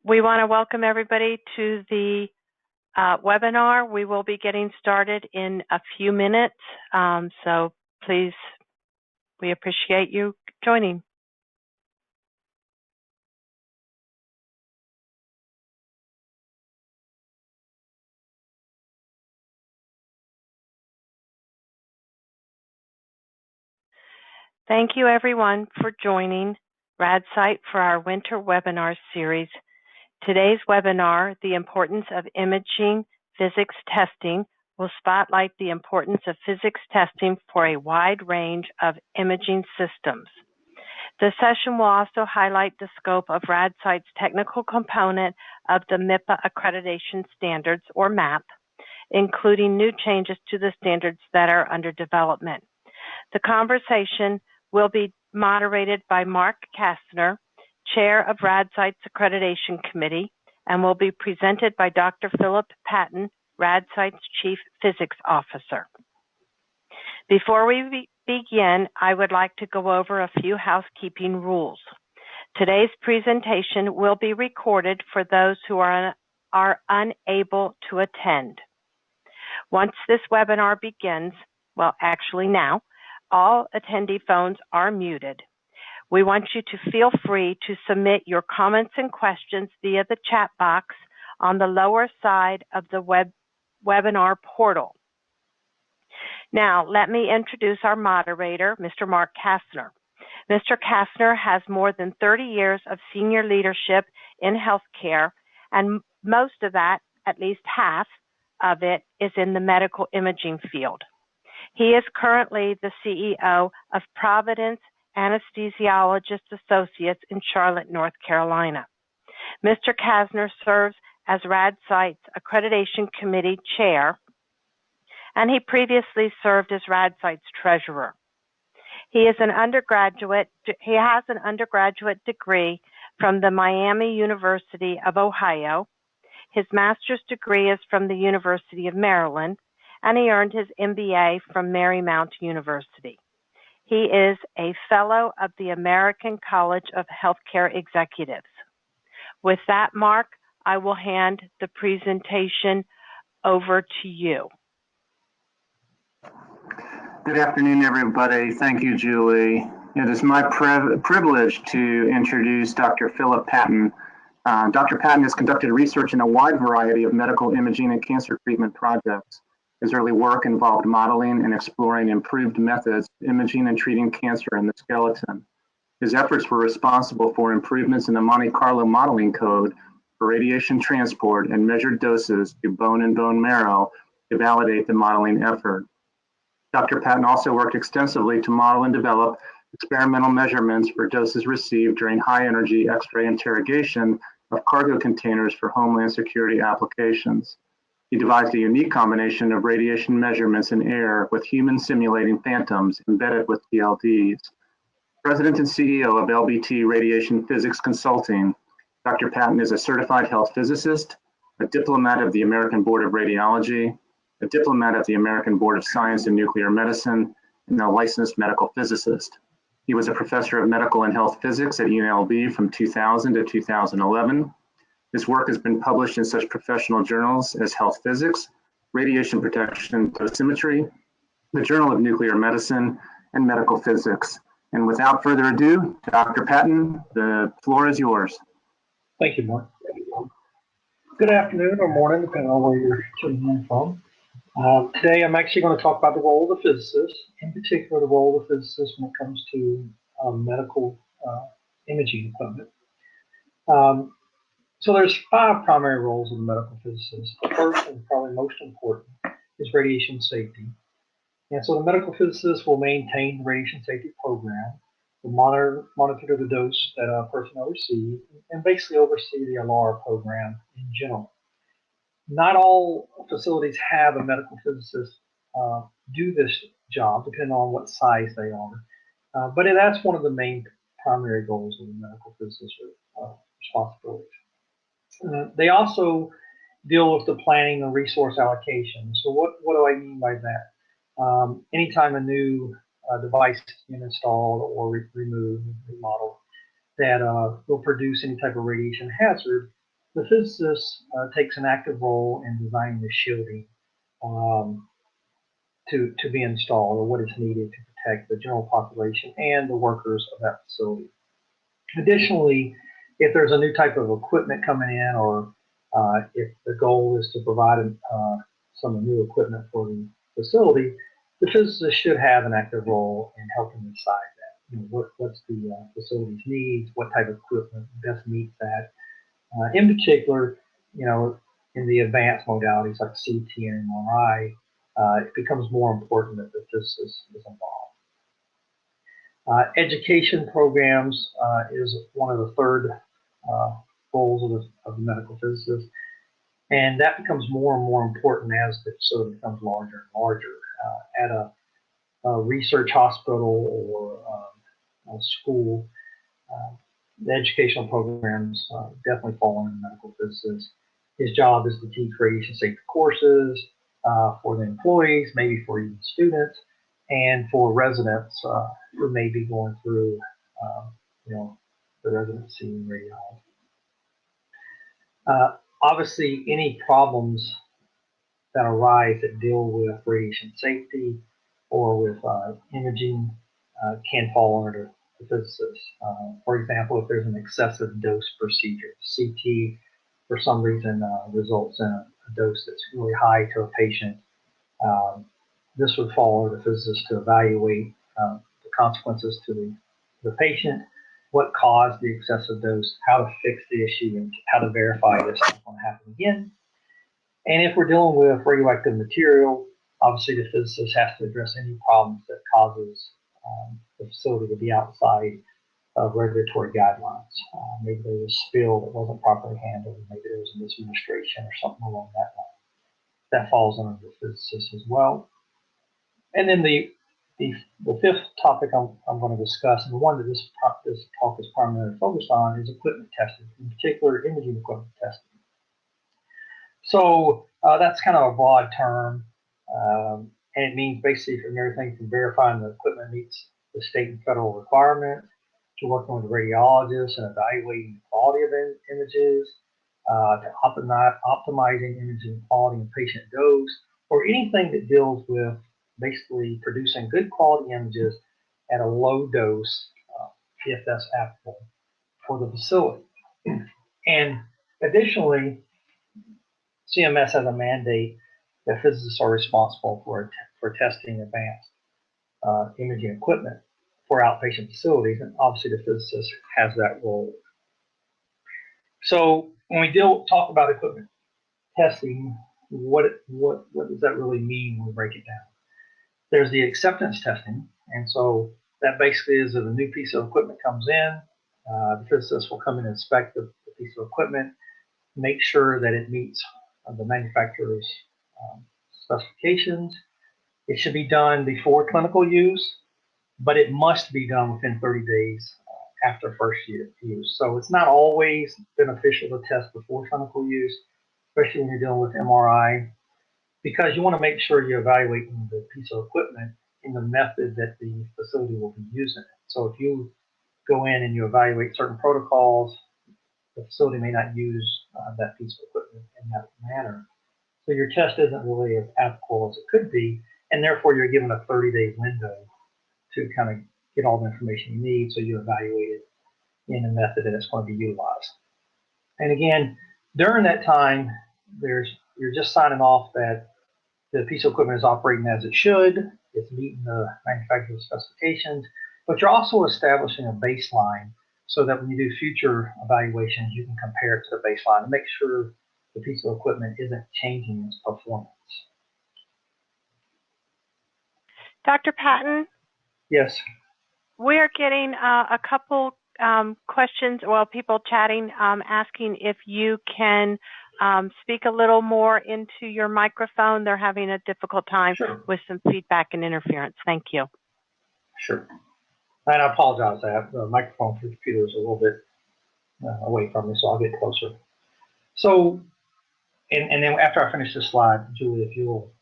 We want to welcome everybody to the webinar. We will be getting started in a few minutes, so please, we appreciate you joining. Thank you everyone for joining RadSite for our winter webinar series. Today's webinar, The Importance of Imaging Physics Testing, will spotlight the importance of physics testing for a wide range of imaging systems. The session will also highlight the scope of RadSite's technical component of the MIPPA Accreditation Standards, or MAP, including new changes to the standards that are under development. The conversation will be moderated by Mark Kastner, Chair of RadSite's Accreditation Committee, and will be presented by Dr. Phil Patton, RadSite's Chief Physics Officer. Before we begin, I would like to go over a few housekeeping rules. Today's presentation will be recorded for those who are unable to attend. Once this webinar begins, well, actually now, all attendee phones are muted. We want you to feel free to submit your comments and questions via the chat box on the lower side of the webinar portal. Now, let me introduce our moderator, Mr. Mark Casner. Mr. Casner has more than 30 years of senior leadership in healthcare, and most of that, at least half of it, is in the medical imaging field. He is currently the CEO of Providence Anesthesiologist Associates in Charlotte, North Carolina. Mr. Kastner serves as RadSite's Accreditation Committee Chair, and he previously served as RadSite's Treasurer. He has an undergraduate degree from the Miami University of Ohio. His master's degree is from the University of Maryland, and he earned his MBA from Marymount University. He is a fellow of the American College of Healthcare Executives. With that, Mark, I will hand the presentation over to you. Good afternoon, everybody. Thank you, Julie. It is my privilege to introduce Dr. Phil Patton. Dr. Patton has conducted research in a wide variety of medical imaging and cancer treatment projects. His early work involved modeling and exploring improved methods of imaging and treating cancer in the skeleton. His efforts were responsible for improvements in the Monte Carlo modeling code for radiation transport and measured doses to bone and bone marrow to validate the modeling effort. Dr. Patton also worked extensively to model and develop experimental measurements for doses received during high-energy X-ray interrogation of cargo containers for Homeland Security applications. He devised a unique combination of radiation measurements in air with human simulating phantoms embedded with PLDs. President and CEO of LBT Radiation Physics Consulting, Dr. Patton is a certified health physicist, a diplomat of the American Board of Radiology, a diplomat of the American Board of Science and Nuclear Medicine, and a licensed medical physicist. He was a professor of medical and health physics at UNLV from 2000 to 2011. His work has been published in such professional journals as Health Physics, Radiation Protection Dosimetry, the Journal of Nuclear Medicine, and Medical Physics. And without further ado, Dr. Patton, the floor is yours. Thank you, Mark. Good afternoon or morning, depending on where you're tuning in from. Today, I'm actually going to talk about the role of the physicist, in particular the role of the physicist when it comes to medical imaging equipment. So there's 5 primary roles of the medical physicist. The first and probably most important is radiation safety. And so the medical physicist will maintain the radiation safety program, will monitor the dose that a person will receive, and basically oversee the LR program in general. Not all facilities have a medical physicist do this job, depending on what size they are. But that's one of the main primary goals of the medical physicist responsibilities. They also deal with the planning and resource allocation. So what do I mean by that? Anytime a new device is being installed or removed, remodeled, that will produce any type of radiation hazard, the physicist takes an active role in designing the shielding to be installed, or what is needed to protect the general population and the workers of that facility. Additionally, if there's a new type of equipment coming in, or if the goal is to provide some new equipment for the facility, the physicist should have an active role in helping decide that. What's the facility's needs, what type of equipment best meets that. In particular, in the advanced modalities like CT and MRI, it becomes more important that the physicist is involved. Education programs is one of the third goals of the medical physicist, and that becomes more and more important as the facility becomes larger and larger. At a research hospital or a school, the educational programs definitely fall under the medical physicist. His job is to teach radiation safety courses for the employees, maybe for even students, and for residents who may be going through, the residency in radiology. Obviously, any problems that arise that deal with radiation safety or with imaging can fall under the physicist. For example, if there's an excessive dose procedure, CT for some reason results in a dose that's really high to a patient, this would fall under the physicist to evaluate the consequences to the patient, what caused the excessive dose, how to fix the issue, and how to verify this is not going to happen again. And if we're dealing with radioactive material, obviously the physicist has to address any problems that causes the facility to be outside of regulatory guidelines. Maybe there was a spill that wasn't properly handled, maybe there was a misadministration or something along that line. That falls under the physicist as well. And then the fifth topic I'm going to discuss, and the one that this talk is primarily focused on, is equipment testing, in particular imaging equipment testing. So that's kind of a broad term, and it means basically from everything from verifying the equipment meets the state and federal requirements, to working with radiologists and evaluating the quality of images, to optimizing imaging quality and patient dose, or anything that deals with basically producing good quality images at a low dose, if that's applicable for the facility. And additionally, CMS has a mandate that physicists are responsible for testing advanced imaging equipment for outpatient facilities, and obviously the physicist has that role. So when we talk about equipment testing, what does that really mean when we break it down? There's the acceptance testing, and so that basically is if a new piece of equipment comes in, the physicist will come in and inspect the piece of equipment, make sure that it meets the manufacturer's specifications. It should be done before clinical use, but it must be done within 30 days after first use. So it's not always beneficial to test before clinical use, especially when you're dealing with MRI, because you want to make sure you're evaluating the piece of equipment in the method that the facility will be using it. So if you go in and you evaluate certain protocols, the facility may not use that piece of equipment in that manner. So your test isn't really as applicable as it could be, and therefore you're given a 30-day window to kind of get all the information you need, so you evaluate it in a method that it's going to be utilized. And again, during that time, you're just signing off that the piece of equipment is operating as it should, it's meeting the manufacturer's specifications, but you're also establishing a baseline so that when you do future evaluations, you can compare it to the baseline and make sure the piece of equipment isn't changing its performance. Dr. Patton? Yes. We're getting a couple questions, well, people chatting, asking if you can speak a little more into your microphone. They're having a difficult time with some feedback and interference. Thank you. Sure. And I apologize. The microphone for the computer is a little bit away from me, so I'll get closer. So, and then after I finish this slide, Julie, if you'll,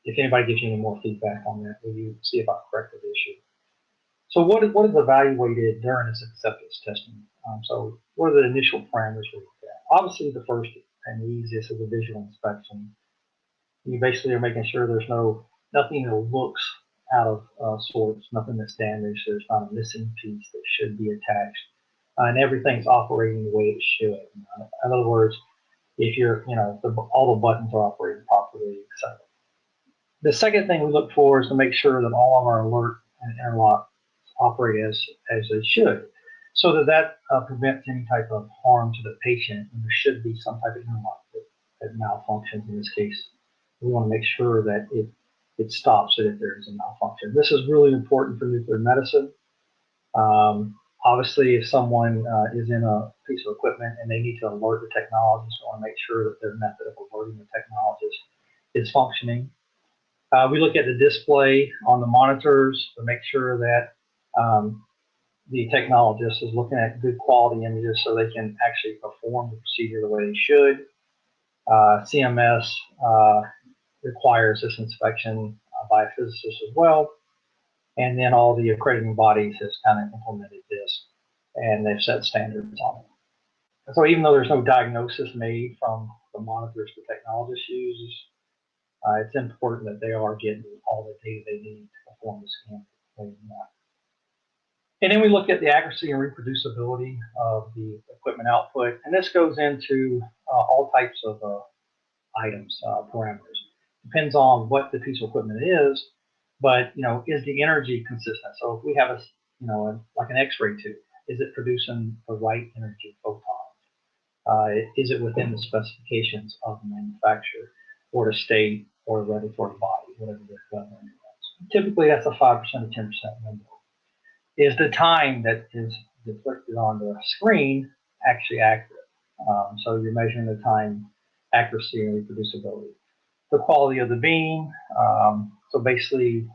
if anybody gives you any more feedback on that, will you see if I've corrected the issue? So what is evaluated during this acceptance testing? So what are the initial parameters we look Obviously, the first and the easiest is a visual inspection. You basically are making sure there's nothing that looks out of sorts, nothing that's damaged, there's not a missing piece that should be attached, and everything's operating the way it should. In other words, if you're, all the buttons are operating properly, etc. The second thing we look for is to make sure that all of our alert and interlock operate as they should, so that prevents any type of harm to the patient. And there should be some type of interlock that malfunctions. In this case, we want to make sure that it stops it if there is a malfunction. This is really important for nuclear medicine. Obviously, if someone is in a piece of equipment and they need to alert the technologist, we want to make sure that their method of alerting the technologist is functioning. We look at the display on the monitors to make sure that the technologist is looking at good quality images so they can actually perform the procedure the way they should. CMS requires this inspection by a physicist as well. And then all the accrediting bodies has kind of implemented this, and they've set standards on it. So even though there's no diagnosis made from the monitors the technologist uses, it's important that they are getting all the data they need to perform the scan. And then we look at the accuracy and reproducibility of the equipment output, and this goes into all types of items, parameters. Depends on what the piece of equipment is, but is the energy consistent? So if we have like an X-ray tube, is it producing the right energy photons? Is it within the specifications of the manufacturer or the state or the regulatory body, whatever the government is? Typically, that's a 5% or 10% window. Is the time that is depicted on the screen actually accurate? So you're measuring the time accuracy and reproducibility. The quality of the beam. So basically,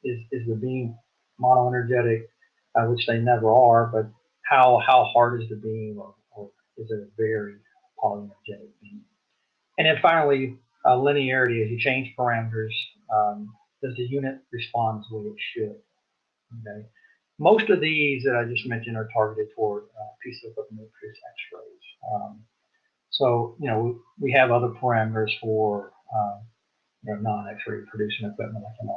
is the beam monoenergetic, which they never are, but how hard is the beam, or is it a very polyenergetic beam? And then finally, linearity. As you change parameters, does the unit respond the way it should? Okay. Most of these that I just mentioned are targeted toward pieces of equipment that produce X-rays. So we have other parameters for non-X-ray producing equipment like MRI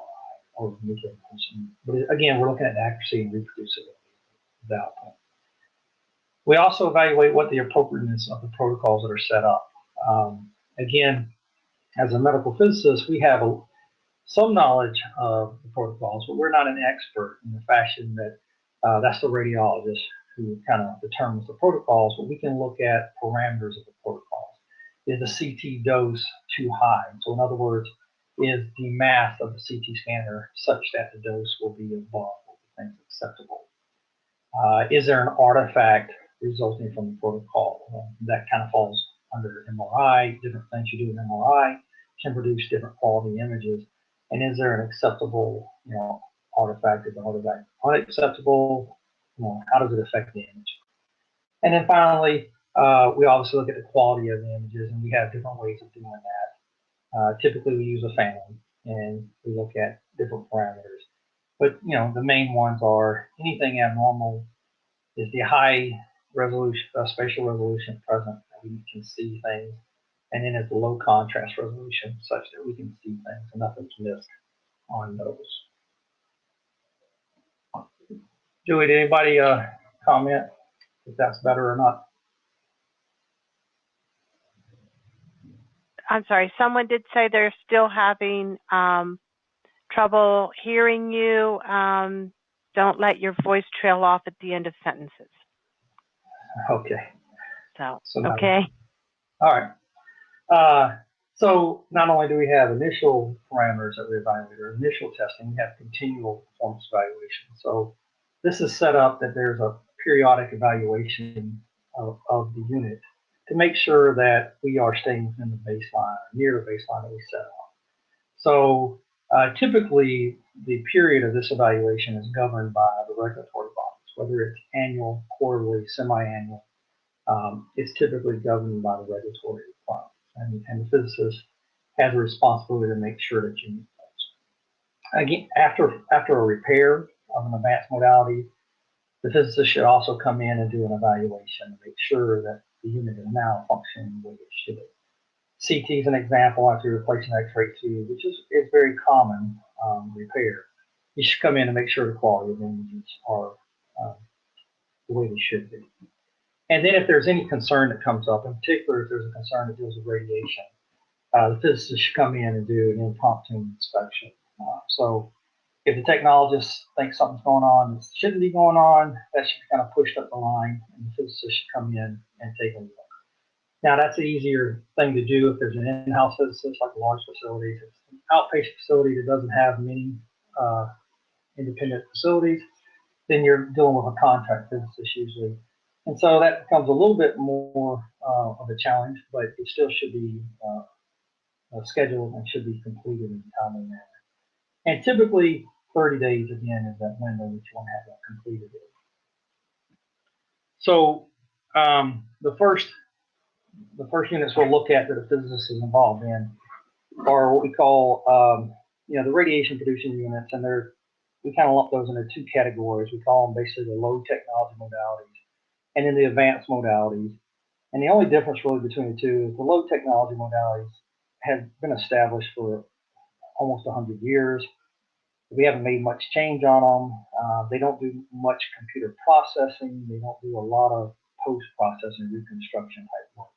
or nuclear medicine. But again, we're looking at accuracy and reproducibility of the output. We also evaluate what the appropriateness of the protocols that are set up. Again, as a medical physicist, we have some knowledge of the protocols, but we're not an expert in the fashion that that's the radiologist who kind of determines the protocols, but we can look at parameters of the protocols. Is the CT dose too high? So in other words, is the mass of the CT scanner such that the dose will be above what we think is acceptable? Is there an artifact resulting from the protocol? That kind of falls under MRI. Different things you do in MRI can produce different quality images. And is there an acceptable, artifact? Is the artifact unacceptable? How does it affect the image? And then finally, we obviously look at the quality of the images, and we have different ways of doing that. Typically, we use a family, and we look at different parameters. But the main ones are anything abnormal. Is the high resolution, spatial resolution present that we can see things, and then is the low contrast resolution such that we can see things and nothing's missed on those. Julie, did anybody comment if that's better or not? I'm sorry, someone did say they're still having trouble hearing you. Don't let your voice trail off at the end of sentences. Okay. So okay. All right. So not only do we have initial parameters that we evaluate, or initial testing, we have continual performance evaluation. So this is set up that there's a periodic evaluation of the unit to make sure that we are staying within the baseline, near the baseline that we set up. So typically, the period of this evaluation is governed by the regulatory bodies, whether it's annual, quarterly, semi-annual. It's typically governed by the regulatory requirements, and the physicist has a responsibility to make sure that you meet those. Again, after a repair of an advanced modality, the physicist should also come in and do an evaluation to make sure that the unit is now functioning the way it should. CT is an example after you replace an X-ray tube, which is very common repair. You should come in and make sure the quality of images are the way they should be. And then if there's any concern that comes up, in particular if there's a concern that deals with radiation, the physicist should come in and do an impromptu inspection. So if the technologist thinks something's going on that shouldn't be going on, that should be kind of pushed up the line, and the physicist should come in and take a look. Now, that's an easier thing to do if there's an in-house physicist, like a large facility. If it's an outpatient facility that doesn't have many independent facilities, then you're dealing with a contract physicist usually. And so that becomes a little bit more of a challenge, but it still should be scheduled and should be completed in a timely manner. And typically, 30 days, again, is that window that you want to have that completed in. So the first units we'll look at that a physicist is involved in are what we call, the radiation producing units, and we kind of lump those into two categories. We call them basically the low technology modalities and then the advanced modalities. And the only difference really between the two is the low technology modalities have been established for almost 100 years. We haven't made much change on them. They don't do much computer processing. They don't do a lot of post-processing reconstruction type work.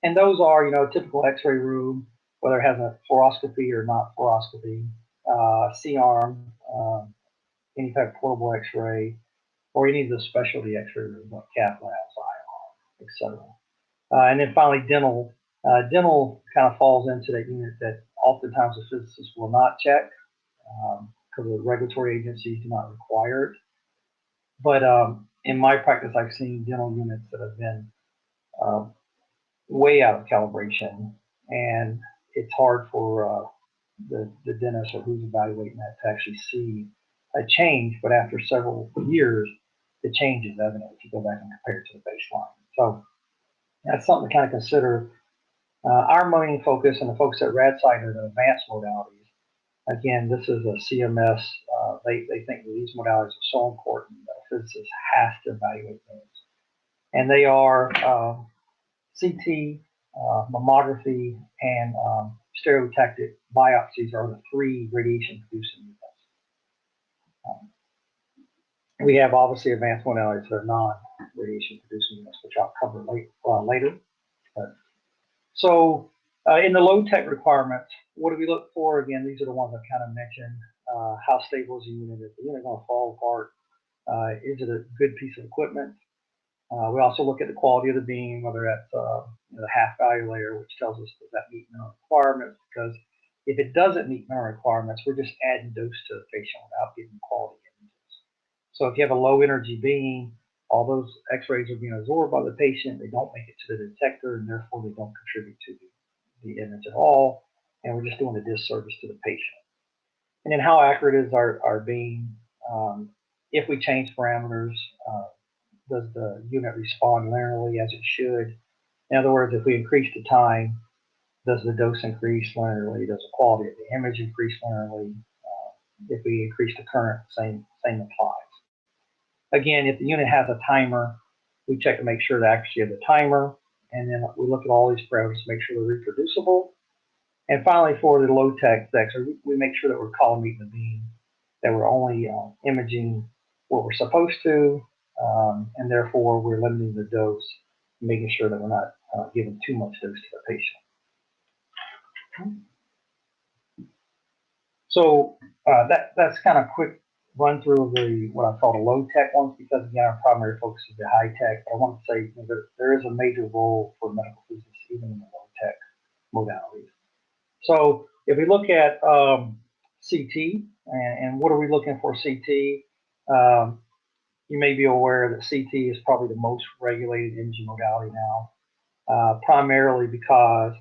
And those are, a typical X-ray room, whether it has a fluoroscopy or not fluoroscopy, C-arm, any type of portable X-ray, or any of the specialty X-ray rooms like cath labs, IR, etc. And then finally, dental. Dental kind of falls into that unit that oftentimes the physicist will not check because the regulatory agencies do not require it. But in my practice, I've seen dental units that have been way out of calibration, and it's hard for the dentist or who's evaluating that to actually see a change. But after several years, the change is evident if you go back and compare it to the baseline. So that's something to kind of consider. Our main focus and the folks at RadSite are the advanced modalities. Again, this is a CMS. They think that these modalities are so important that a physicist has to evaluate those. And they are CT, mammography, and stereotactic biopsies are the three radiation-producing units. We have obviously advanced modalities that are non-radiation-producing units, which I'll cover later. So in the low-tech requirements, what do we look for? Again, these are the ones I kind of mentioned. How stable is the unit? Is the unit going to fall apart? Is it a good piece of equipment? We also look at the quality of the beam, whether that's the half-value layer, which tells us does that meet minimum requirements, because if it doesn't meet minimum requirements, we're just adding dose to the patient without getting quality images. So if you have a low-energy beam, all those X-rays are being absorbed by the patient. They don't make it to the detector, and therefore they don't contribute to the image at all, and we're just doing a disservice to the patient. And then how accurate is our beam? If we change parameters, does the unit respond linearly as it should? In other words, if we increase the time, does the dose increase linearly? Does the quality of the image increase linearly? If we increase the current, same applies. Again, if the unit has a timer, we check to make sure the accuracy of the timer, and then we look at all these parameters to make sure they're reproducible. And finally, for the low-tech sector, we make sure that we're column meeting the beam, that we're only imaging what we're supposed to, and therefore we're limiting the dose, making sure that we're not giving too much dose to the patient. So that's kind of a quick run through of what I call the low-tech ones, because again, our primary focus is the high-tech. But I want to say there is a major role for medical physicists even in the low-tech modalities. So if we look at CT, and what are we looking for CT? You may be aware that CT is probably the most regulated imaging modality now, primarily because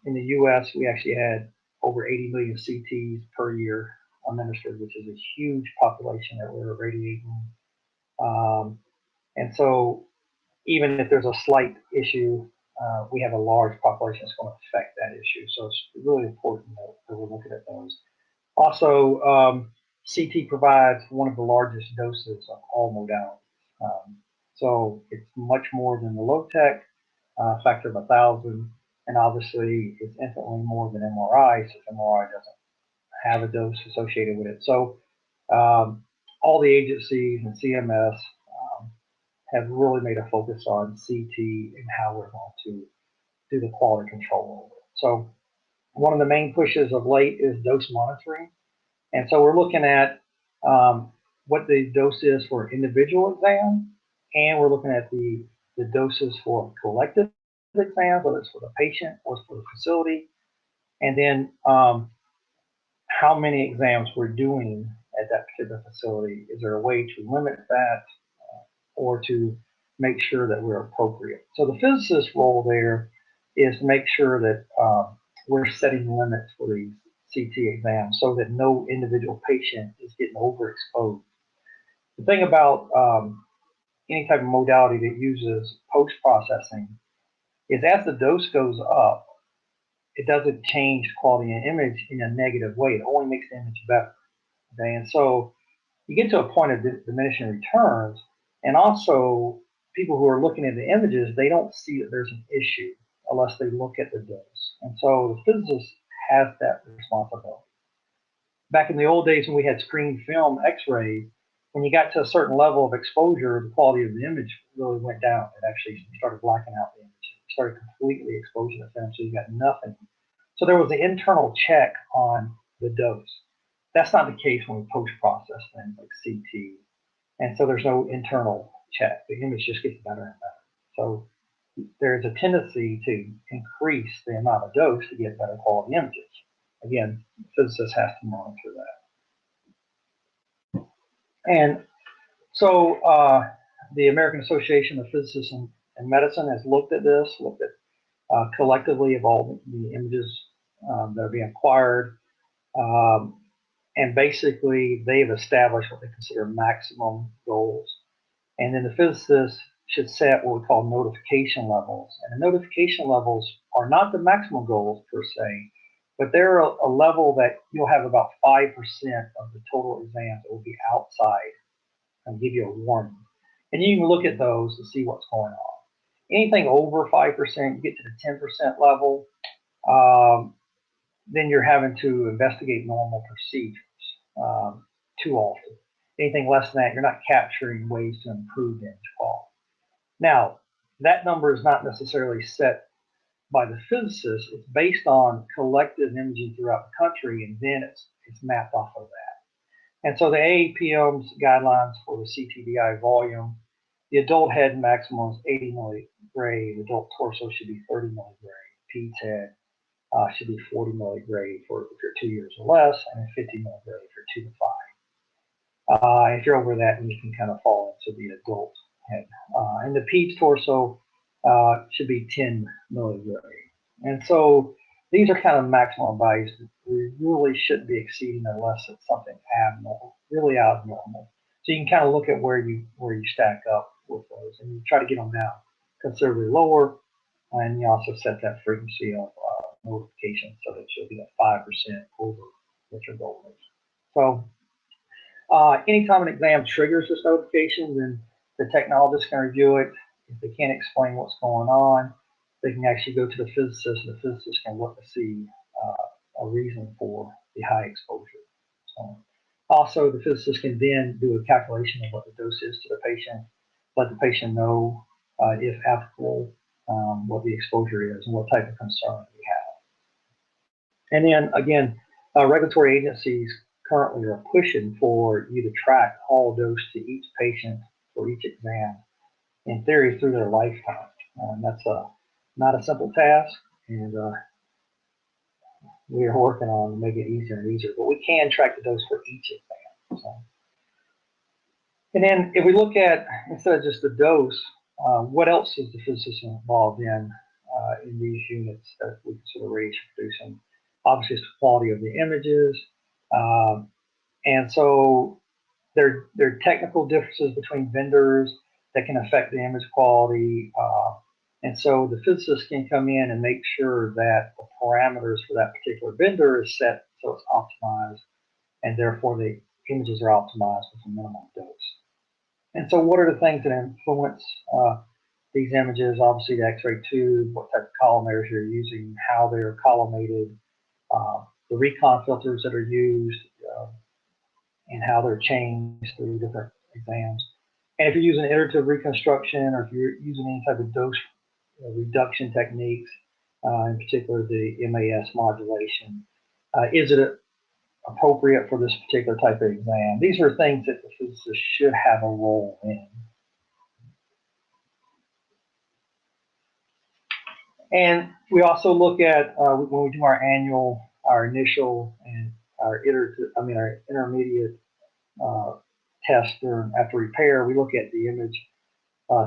in the US, we actually had over 80 million CTs per year administered, which is a huge population that we're irradiating. And so even if there's a slight issue, we have a large population that's going to affect that issue. So it's really important that we're looking at those. Also, CT provides one of the largest doses of all modalities. So it's much more than the low-tech, factor of 1,000, and obviously it's infinitely more than MRI, since MRI doesn't have a dose associated with it. So all the agencies and CMS have really made a focus on CT and how we're going to do the quality control over it. So one of the main pushes of late is dose monitoring. And so we're looking at what the dose is for an individual exam, and we're looking at the doses for collective exams, whether it's for the patient or for the facility, and then how many exams we're doing at that particular facility. Is there a way to limit that or to make sure that we're appropriate? So the physicist's role there is to make sure that we're setting limits for these CT exams so that no individual patient is getting overexposed. The thing about any type of modality that uses post-processing is as the dose goes up, it doesn't change quality of image in a negative way. It only makes the image better. Okay? And so you get to a point of diminishing returns, and also people who are looking at the images, they don't see that there's an issue unless they look at the dose. And so the physicist has that responsibility. Back in the old days when we had screen film x-rays, when you got to a certain level of exposure, the quality of the image really went down. It actually started blacking out the image. It started completely exposing the film, so you got nothing. So there was an internal check on the dose. That's not the case when we post-process things like CT. And so there's no internal check. The image just gets better and better. So there's a tendency to increase the amount of dose to get better quality images. Again, the physicist has to monitor that. And so the American Association of Physicists in Medicine has looked at this, looked at collectively of all the images that are being acquired. And basically, they've established what they consider maximum goals. And then the physicists should set what we call notification levels. And the notification levels are not the maximum goals per se, but they're a level that you'll have about 5% of the total exams that will be outside and give you a warning. And you can look at those to see what's going on. Anything over 5%, you get to the 10% level, then you're having to investigate normal procedures too often. Anything less than that, you're not capturing ways to improve image quality. Now, that number is not necessarily set by the physicist. It's based on collective imaging throughout the country, and then it's mapped off of that. And so the AAPM's guidelines for the Ctdi volume, the adult head maximum is 80 milligray, the adult torso should be 30 milligray, peds head should be 40 milligray for if you're 2 years or less, and 50 milligray if you're 2 to 5. If you're over that, then you can kind of fall into the adult head. And the peds torso should be 10 milligray. And so these are kind of maximum values that we really shouldn't be exceeding unless it's something abnormal, really abnormal. So you can kind of look at where you stack up with those, and you try to get them down considerably lower, and you also set that frequency of notification so that you'll be at 5% over what your goal is. So anytime an exam triggers this notification, then the technologist can review it. If they can't explain what's going on, they can actually go to the physicist, and the physicist can look to see a reason for the high exposure. So, also, the physicist can then do a calculation of what the dose is to the patient, let the patient know if applicable, what the exposure is and what type of concern we have. And then again, regulatory agencies currently are pushing for you to track all dose to each patient for each exam, in theory, through their lifetime. That's not a simple task, and we are working on making it easier and easier, but we can track the dose for each exam. So. And then if we look at, instead of just the dose, what else is the physicist involved in these units that we consider radiation producing? Obviously, it's the quality of the images. And so there are technical differences between vendors that can affect the image quality. And so the physicist can come in and make sure that the parameters for that particular vendor is set so it's optimized, and therefore the images are optimized with a minimum dose. And so what are the things that influence these images? Obviously the X-ray tube, what type of collimators you're using, how they're collimated, the recon filters that are used, and how they're changed through different exams. And if you're using iterative reconstruction, or if you're using any type of dose reduction techniques, in particular the MAS modulation, is it appropriate for this particular type of exam? These are things that the physicist should have a role in. And we also look at, when we do our initial and our intermediate test after repair, we look at the image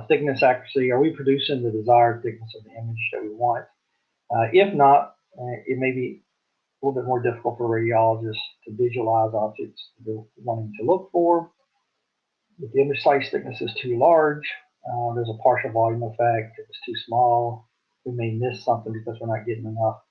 thickness accuracy. Are we producing the desired thickness of the image that we want? If not, it may be a little bit more difficult for radiologists to visualize objects they're wanting to look for. If the image slice thickness is too large, there's a partial volume effect. If it's too small, we may miss something because we're not getting enough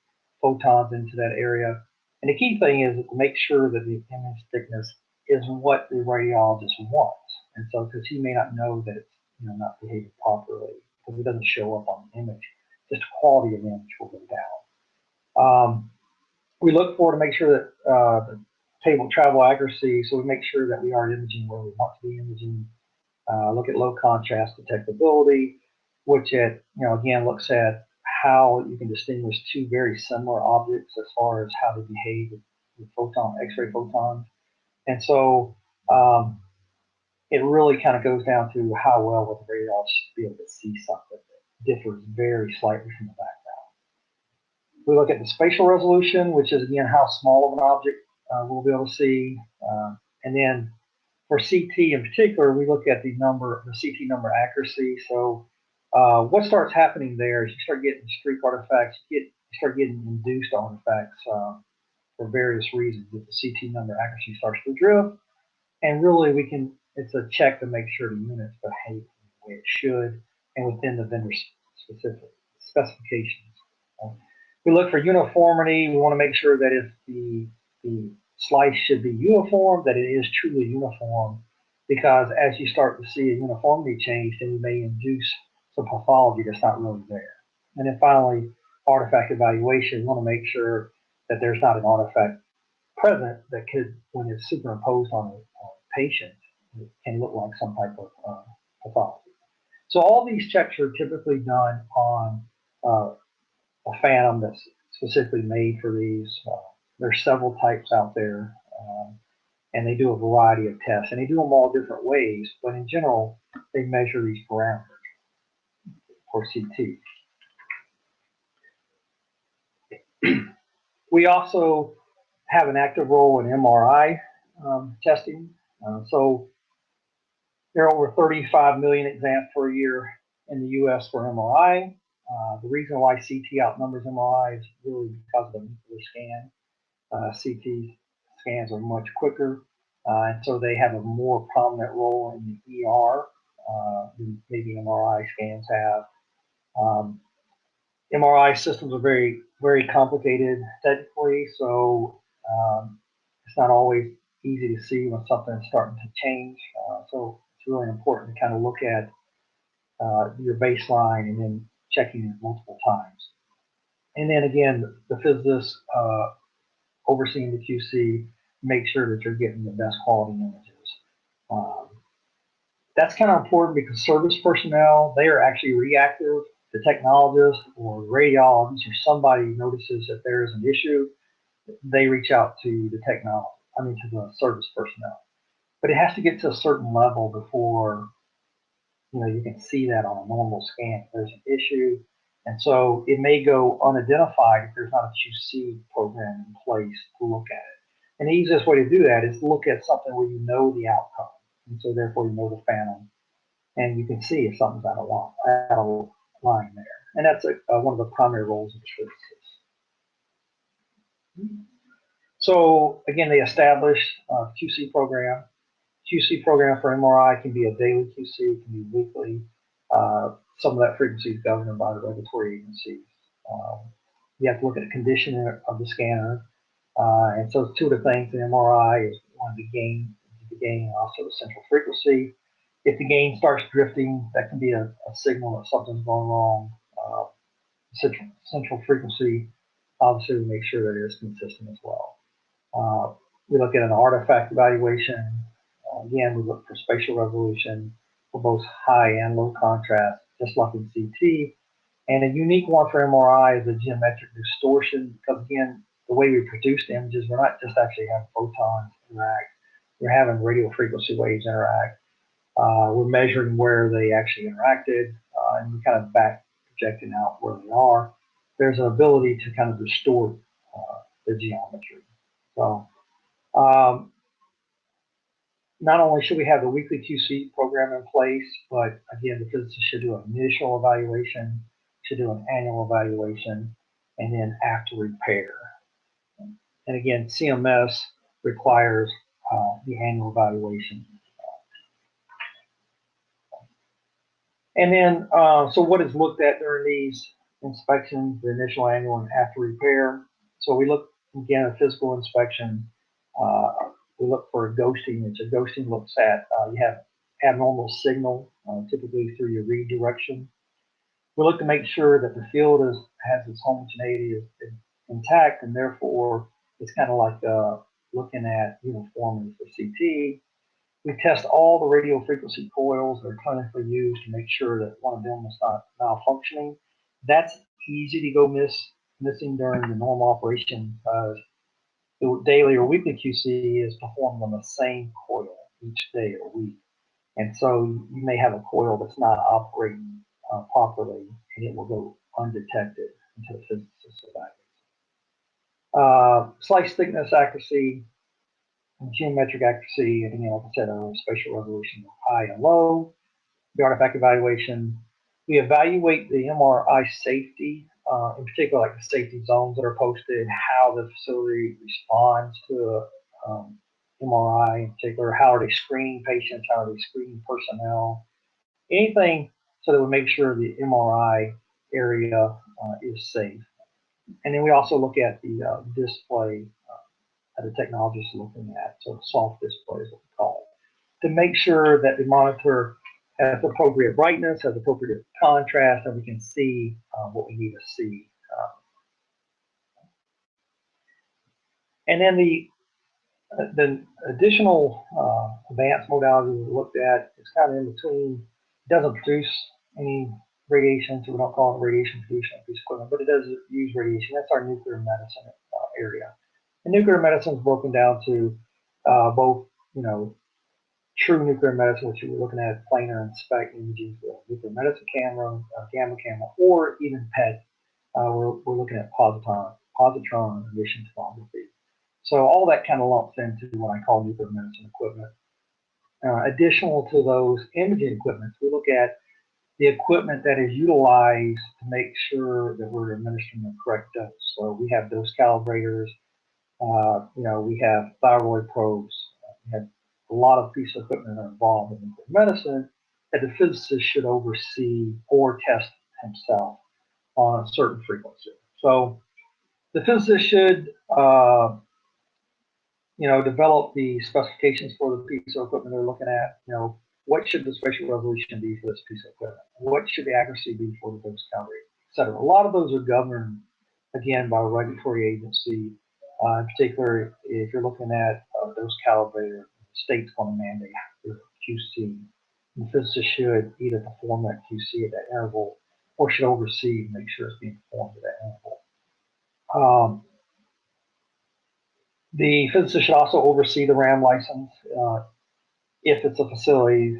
photons into that area. And the key thing is to make sure that the image thickness is what the radiologist wants. And so, because he may not know that it's not behaving properly, because it doesn't show up on the image, just the quality of the image will go down. We look for to make sure that the table travel accuracy, so we make sure that we are imaging where we want to be imaging. Look at low contrast detectability, which again looks at how you can distinguish two very similar objects as far as how they behave with X-ray photons. And so it really kind of goes down to how well will the radiologist be able to see something that differs very slightly from the background. We look at the spatial resolution, which is again how small of an object we'll be able to see. And then for CT in particular, we look at the CT number accuracy. So what starts happening there is you start getting streak artifacts, you start getting induced artifacts for various reasons. If the CT number accuracy starts to drift, and really it's a check to make sure the units behave the way it should and within the vendor specific specifications. We look for uniformity. We want to make sure that if the slice should be uniform, that it is truly uniform, because as you start to see a uniformity change, then you may induce some pathology that's not really there. And then finally, artifact evaluation. We want to make sure that there's not an artifact present that could, when it's superimposed on a patient, it can look like some type of pathology. So all these checks are typically done on a phantom that's specifically made for these. There's several types out there, and they do a variety of tests, and they do them all different ways, but in general, they measure these parameters for CT. We also have an active role in MRI testing. So there are over 35 million exams per year in the U.S. for MRI. The reason why CT outnumbers MRI is really because of the nuclear scan. CT scans are much quicker, and so they have a more prominent role in the ER than maybe MRI scans have. MRI systems are very, very complicated technically, so it's not always easy to see when something is starting to change. So it's really important to kind of look at your baseline and then checking it multiple times. And then again, the physicist overseeing the QC, make sure that you're getting the best quality images. That's kind of important because service personnel, they are actually reactive. The technologist or radiologist or somebody notices that there is an issue, they reach out to the to the service personnel. But it has to get to a certain level before you can see that on a normal scan. There's an issue, and so it may go unidentified if there's not a QC program in place to look at it. And the easiest way to do that is to look at something where you know the outcome, and so therefore you know the phantom, and you can see if something's out of line there. And that's one of the primary roles of the physicist. So again, they established a QC program. QC program for MRI can be a daily QC, it can be weekly. Some of that frequency is governed by the regulatory agencies. You have to look at the condition of the scanner. And so two of the things in MRI is one, the gain and also the central frequency. If the gain starts drifting, that can be a signal that something's going wrong. Central frequency, obviously, we make sure that it is consistent as well. We look at an artifact evaluation. Again, we look for spatial resolution for both high and low contrast, just like in CT. And a unique one for MRI is a geometric distortion, because again, the way we produce the images, we're not just actually having photons interact, we're having radio frequency waves interact. We're measuring where they actually interacted, and we kind of back projecting out where they are. There's an ability to kind of distort the geometry. So not only should we have the weekly QC program in place, but again, the physicist should do an initial evaluation, should do an annual evaluation, and then after repair. And again, CMS requires the annual evaluation. And then, so what is looked at during these inspections, the initial, annual, and after repair? So we look, again, at physical inspection. We look for a ghosting, which a ghosting looks at, you have abnormal signal, typically through your redirection. We look to make sure that the field has its homogeneity is intact, and therefore it's kind of like looking at uniformity for CT. We test all the radio frequency coils that are clinically used to make sure that one of them is not malfunctioning. That's easy to go missing during the normal operation, because the daily or weekly QC is performed on the same coil each day or week. And so you may have a coil that's not operating properly, and it will go undetected until the physicist evaluates. Slice thickness accuracy, geometric accuracy, and like I said, spatial resolution high and low. The artifact evaluation, we evaluate the MRI safety, in particular like the safety zones that are posted, how the facility responds to MRI in particular, how are they screening patients, how are they screening personnel, anything so that we make sure the MRI area is safe. And then we also look at the display that the technologist is looking at, so soft display is what we call it, to make sure that the monitor has appropriate brightness, has appropriate contrast, and we can see what we need to see. And then the additional advanced modalities we looked at is kind of in between. It doesn't produce any radiation, so we don't call it radiation producing piece of equipment, but it does use radiation. That's our nuclear medicine area. And nuclear medicine is broken down to both, true nuclear medicine, which we're looking at planar and SPECT imaging with nuclear medicine camera, gamma camera, or even PET. We're looking at positron emission tomography. So all that kind of lumps into what I call nuclear medicine equipment. Additional to those imaging equipment, we look at the equipment that is utilized to make sure that we're administering the correct dose. So we have dose calibrators, we have thyroid probes, we have a lot of pieces of equipment that are involved in nuclear medicine that the physicist should oversee or test himself on a certain frequency. So the physicist should, develop the specifications for the piece of equipment they're looking at. What should the spatial resolution be for this piece of equipment? What should the accuracy be for the dose calibrator, et cetera? A lot of those are governed, again, by a regulatory agency. In particular, if you're looking at a dose calibrator, the state's going to mandate QC. And the physicist should either perform that QC at that interval or should oversee and make sure it's being performed at that interval. The physicist should also oversee the RAM license if it's a facility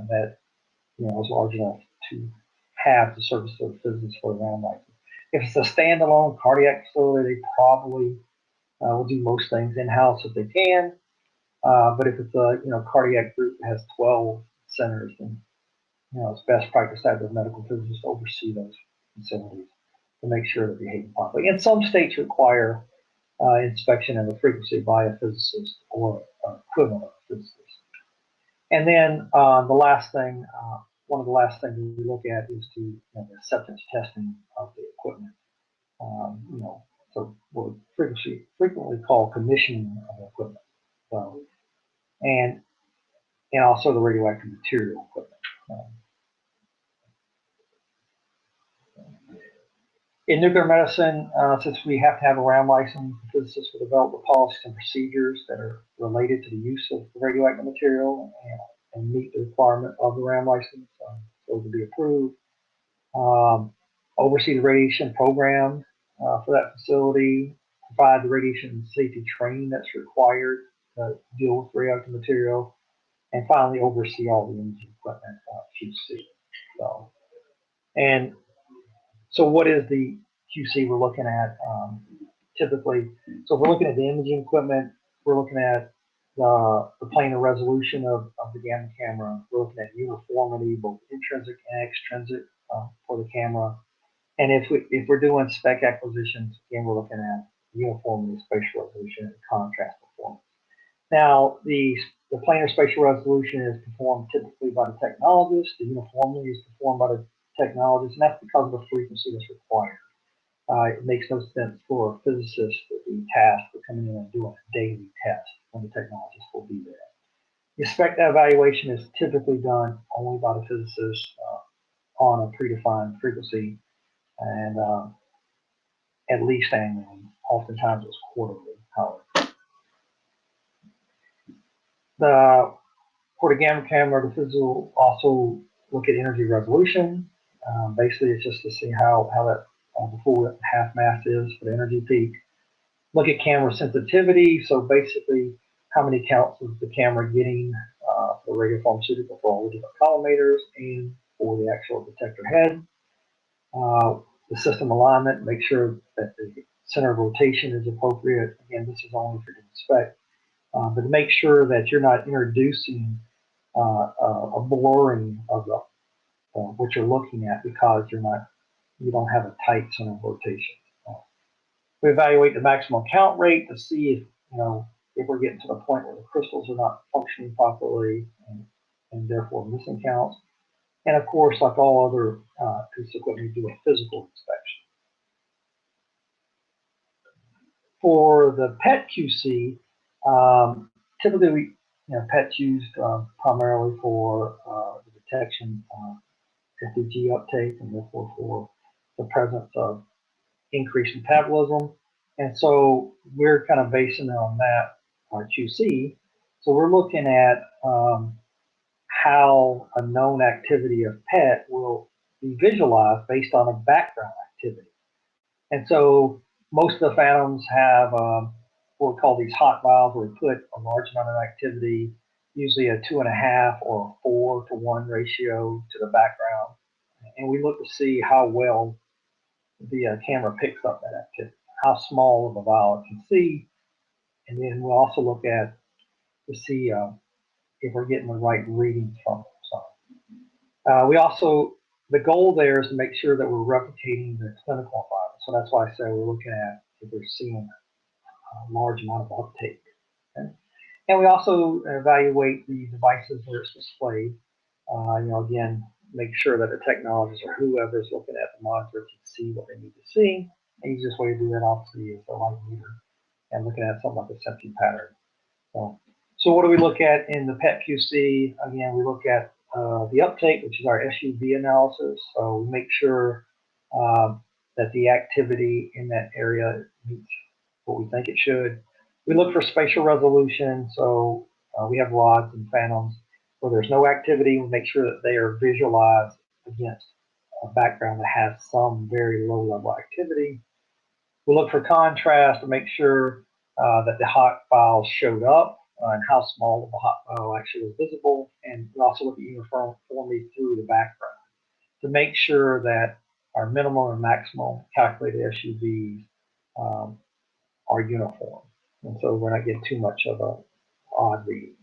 that is large enough to have the service of the physicist for the RAM license. If it's a standalone cardiac facility, they probably will do most things in-house if they can. But if it's a cardiac group that has 12 centers, then it's best practice to have the medical physicist oversee those facilities to make sure they're behaving properly. And some states require inspection of the frequency by a physicist or equivalent of a physicist. And then the last thing, one of the last things we look at is the acceptance testing of the equipment. So we're frequently called commissioning of equipment. So, and and also the radioactive material equipment. In nuclear medicine, since we have to have a RAM license, the physicists will develop the policies and procedures that are related to the use of the radioactive material and meet the requirement of the RAM license so to be approved. Oversee the radiation program for that facility, provide the radiation safety training that's required to deal with radioactive material, and finally oversee all the imaging equipment QC. So what is the QC we're looking at typically? So if we're looking at the imaging equipment, we're looking at the planar resolution of the gamma camera. We're looking at uniformity, both intrinsic and extrinsic for the camera. And if we're doing spec acquisitions, again, we're looking at uniformity, spatial resolution, and contrast performance. Now, the planar spatial resolution is performed typically by the technologist. The uniformity is performed by the technologist, and that's because of the frequency that's required. It makes no sense for a physicist to be tasked with coming in and doing a daily test when the technologist will be there. The spec evaluation is typically done only by the physicist on a predefined frequency and at least annually. Oftentimes it's quarterly, however. For the gamma camera, the physicist will also look at energy resolution. Basically, it's just to see how that the full half mass is for the energy peak. Look at camera sensitivity. So basically, how many counts is the camera getting for radiopharmaceutical for all the different collimators and for the actual detector head. The system alignment, make sure that the center of rotation is appropriate. Again, this is only for the spec. But make sure that you're not introducing a blurring of what you're looking at because you don't have a tight center of rotation. We evaluate the maximum count rate to see if we're getting to the point where the crystals are not functioning properly and therefore missing counts. And of course, like all other pieces of equipment, we do a physical inspection. For the PET QC, typically PET's used primarily for the detection of FDG uptake and therefore for the presence of increased metabolism. And so we're kind of basing it on that, our QC. So we're looking at how a known activity of PET will be visualized based on a background activity. And so most of the phantoms have what we call these hot vials where we put a large amount of activity, usually a 2.5 or a 4 to 1 ratio to the background. And we look to see how well the camera picks up that activity, how small of a vial it can see. And then we'll also look at to see if we're getting the right readings from it. So, we also, the goal there is to make sure that we're replicating the clinical environment. So that's why I say we're looking at if we're seeing a large amount of uptake. Okay? And we also evaluate the devices where it's displayed. Again, make sure that the technologist or whoever is looking at the monitor can see what they need to see. The easiest way to do that, obviously, is the light meter and looking at something like a sensing pattern. So what do we look at in the PET QC? Again, we look at the uptake, which is our SUV analysis. So we make sure that the activity in that area meets what we think it should. We look for spatial resolution. So we have rods and phantoms where there's no activity. We make sure that they are visualized against a background that has some very low level activity. We look for contrast to make sure that the hot files showed up and how small of a hot file actually was visible. And we also look at uniformity through the background to make sure that our minimal and maximal calculated SUVs are uniform. And so we're not getting too much of an odd reading.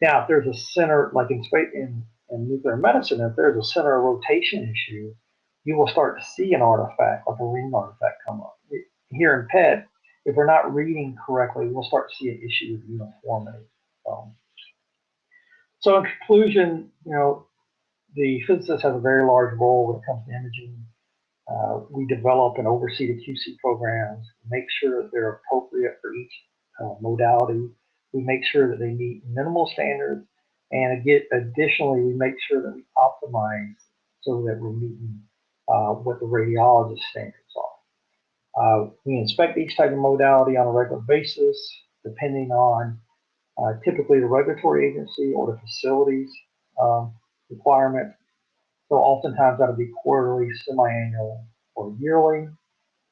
Now, if there's a center, like in nuclear medicine, if there's a center of rotation issue, you will start to see an artifact, like a ring artifact, come up. Here in PET, if we're not reading correctly, we'll start to see an issue with uniformity. So in conclusion, the physicist has a very large role when it comes to imaging. We develop and oversee the QC programs, make sure that they're appropriate for each modality. We make sure that they meet minimal standards And again, additionally, we make sure that we optimize so that we're meeting what the radiologist standards are. We inspect each type of modality on a regular basis, depending on typically the regulatory agency or the facility's requirement. So oftentimes that'll be quarterly, semi-annual, or yearly.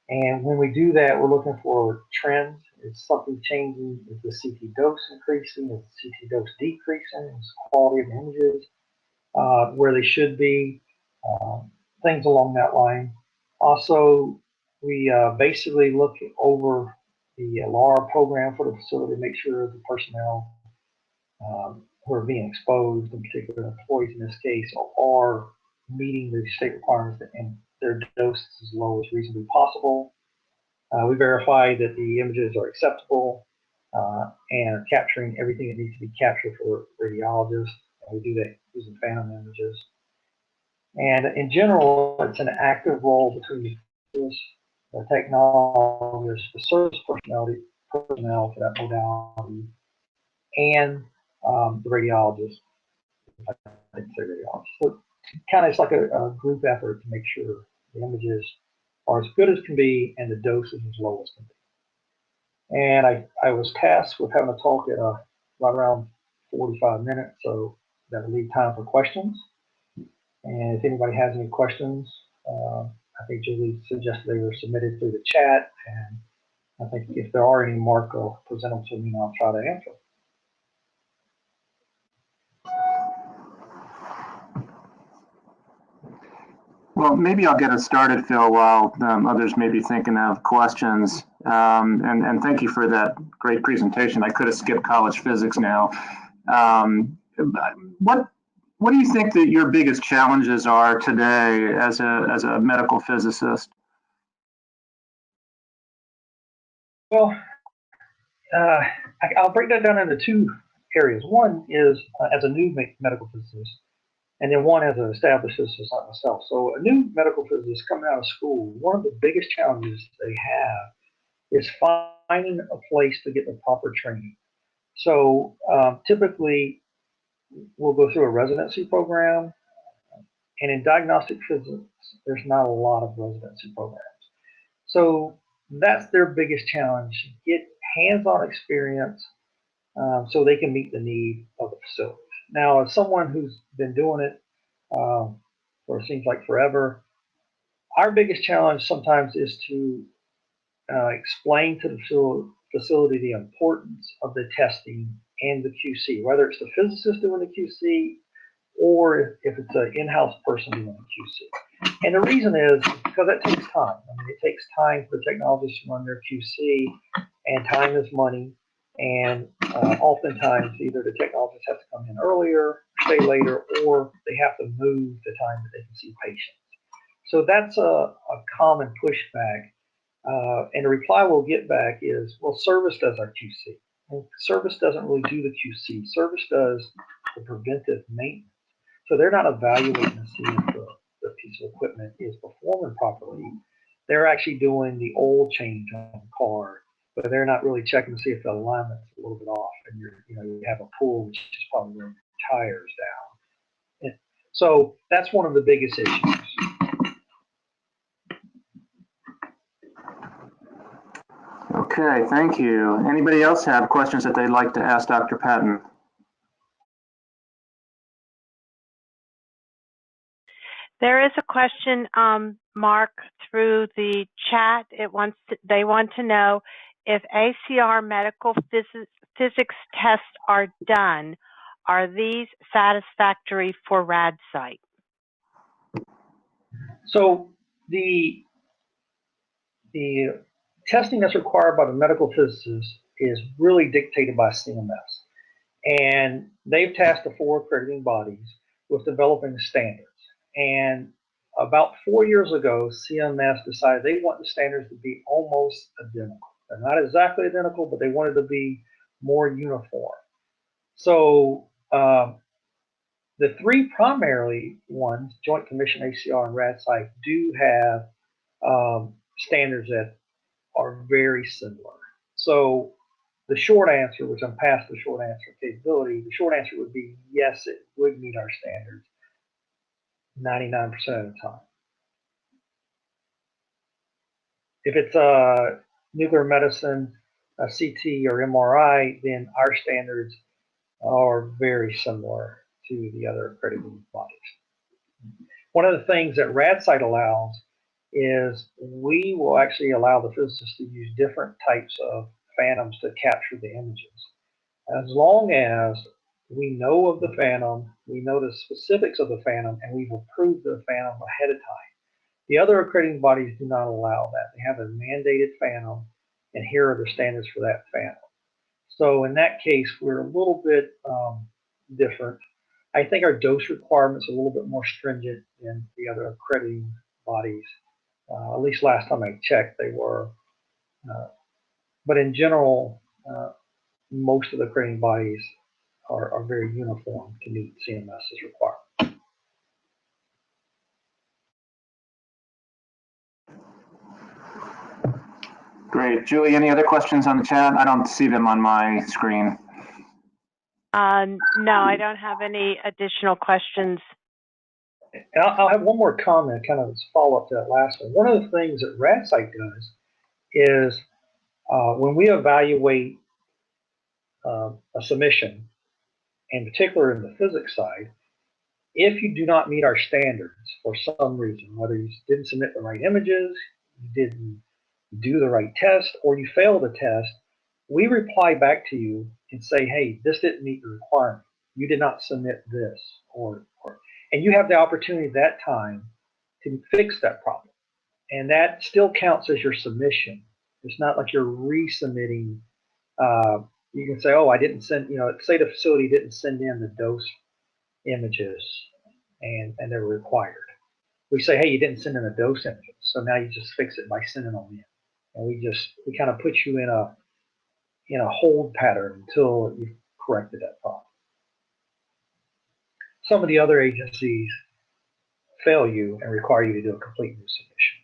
And when we do that, we're looking for trends. Is something changing? Is the CT dose increasing? Is the CT dose decreasing? Is the quality of images where they should be? Things along that line. Also, we basically look over the LAR program for the facility to make sure the personnel who are being exposed, in particular employees in this case, are meeting the state requirements and their dose is as low as reasonably possible. We verify that the images are acceptable and are capturing everything that needs to be captured for radiologists. And we do that using phantom images. And in general, it's an active role between the technologists, the service personnel for that modality, and the radiologist. I didn't say radiologist. So kind of it's like a group effort to make sure the images are as good as can be and the dose is as low as can be. And I was tasked with having a talk at right around 45 minutes, so that'll leave time for questions. And if anybody has any questions, I think Julie suggested they were submitted through the chat, and I think if there are any, Mark will present them to me and I'll try to answer. Well, maybe I'll get us started, Phil, while others may be thinking of questions. And thank you for that great presentation. I could have skipped college physics now. What do you think that your biggest challenges are today as a medical physicist? Well, I'll break that down into two areas. One is as a new medical physicist, and then one as an established physicist like myself. So a new medical physicist coming out of school, one of the biggest challenges they have is finding a place to get the proper training. So typically, we'll go through a residency program, and in diagnostic physics, there's not a lot of residency programs. So that's their biggest challenge, get hands-on experience so they can meet the need of the facility. Now, as someone who's been doing it for it seems like forever, our biggest challenge sometimes is to explain to the facility the importance of the testing and the QC, whether it's the physicist doing the QC or if it's an in-house person doing the QC. And the reason is because that takes time. I mean, it takes time for the technologists to run their QC, and time is money. And oftentimes, either the technologists have to come in earlier, stay later, or they have to move the time that they can see patients. So that's a common pushback. And the reply we'll get back is, well, service does our QC. And service doesn't really do the QC. Service does the preventive maintenance. So they're not evaluating to see if the piece of equipment is performing properly. They're actually doing the oil change on the car, but they're not really checking to see if the alignment's a little bit off, and you have a pull, which is probably where your tires down. And so that's one of the biggest issues. Okay, thank you. Anybody else have questions that they'd like to ask Dr. Patton? There is a question, Mark, through the chat. They want to know if ACR medical physics tests are done. Are these satisfactory for RadSite? So the testing that's required by the medical physicist is really dictated by CMS. And they've tasked the 4 accrediting bodies with developing standards. And about 4 years ago, CMS decided they want the standards to be almost identical. They're not exactly identical, but they wanted to be more uniform. So the 3 primarily ones, Joint Commission, ACR, and RadSite, do have standards that are very similar. So the short answer, which I'm past the short answer capability, the short answer would be yes, it would meet our standards 99% of the time. If it's a nuclear medicine, a CT or MRI, then our standards are very similar to the other accredited bodies. One of the things that RadSite allows is we will actually allow the physicists to use different types of phantoms to capture the images. As long as we know of the phantom, we know the specifics of the phantom, and we've approved the phantom ahead of time. The other accrediting bodies do not allow that. They have a mandated phantom, and here are the standards for that phantom. So in that case, we're a little bit different. I think our dose requirements are a little bit more stringent than the other accrediting bodies. At least last time I checked, they were. But in general, most of the accrediting bodies are very uniform to meet CMS's requirements. Great. Julie, any other questions on the chat? I don't see them on my screen. No, I don't have any additional questions. I'll have one more comment, kind of follow up to that last one. One of the things that RadSite does is when we evaluate a submission, in particular in the physics side, if you do not meet our standards for some reason, whether you didn't submit the right images, you didn't do the right test, or you failed the test, we reply back to you and say, hey, this didn't meet the requirement. You did not submit this, and you have the opportunity at that time to fix that problem. And that still counts as your submission. It's not like you're resubmitting. You can say, oh, I didn't send, say the facility didn't send in the dose images and they're required. We say, hey, you didn't send in the dose images. So now you just fix it by sending them in. And we kind of put you in a hold pattern until you've corrected that problem. Some of the other agencies fail you and require you to do a complete new submission.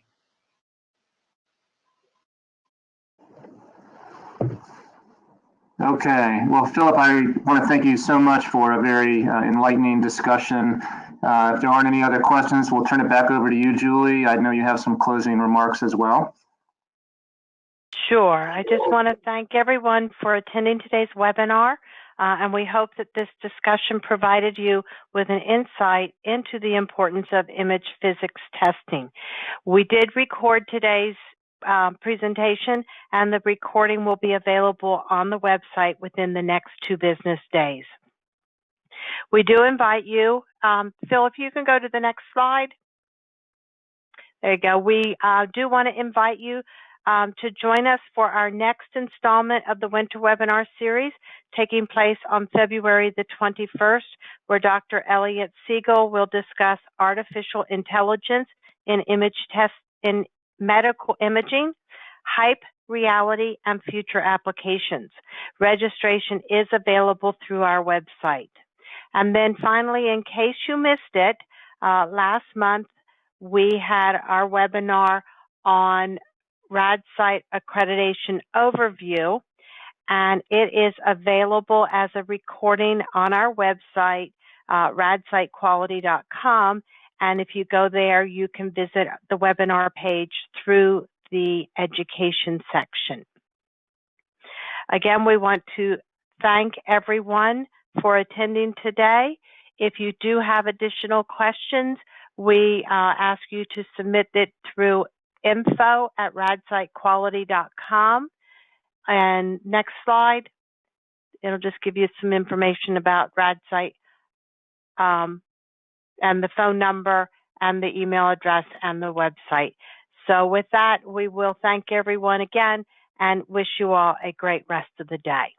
Okay. Well, Philip, I want to thank you so much for a very enlightening discussion. If there aren't any other questions, we'll turn it back over to you, Julie. I know you have some closing remarks as well. Sure. I just want to thank everyone for attending today's webinar, and we hope that this discussion provided you with an insight into the importance of image physics testing. We did record today's presentation, and the recording will be available on the website within the next 2 business days. We do invite you, Phil, if you can go to the next slide. There you go. We do want to invite you to join us for our next installment of the Winter Webinar Series, taking place on February the 21st, where Dr. Elliot Siegel will discuss artificial intelligence in medical imaging, hype, reality, and future applications. Registration is available through our website. And then finally, in case you missed it, last month we had our webinar on RadSite Accreditation Overview, and it is available as a recording on our website, radsitequality.com. And if you go there, you can visit the webinar page through the education section. Again, we want to thank everyone for attending today. If you do have additional questions, we ask you to submit it through info@radsitequality.com. And next slide, it'll just give you some information about RadSite and the phone number and the email address and the website. So with that, we will thank everyone again and wish you all a great rest of the day.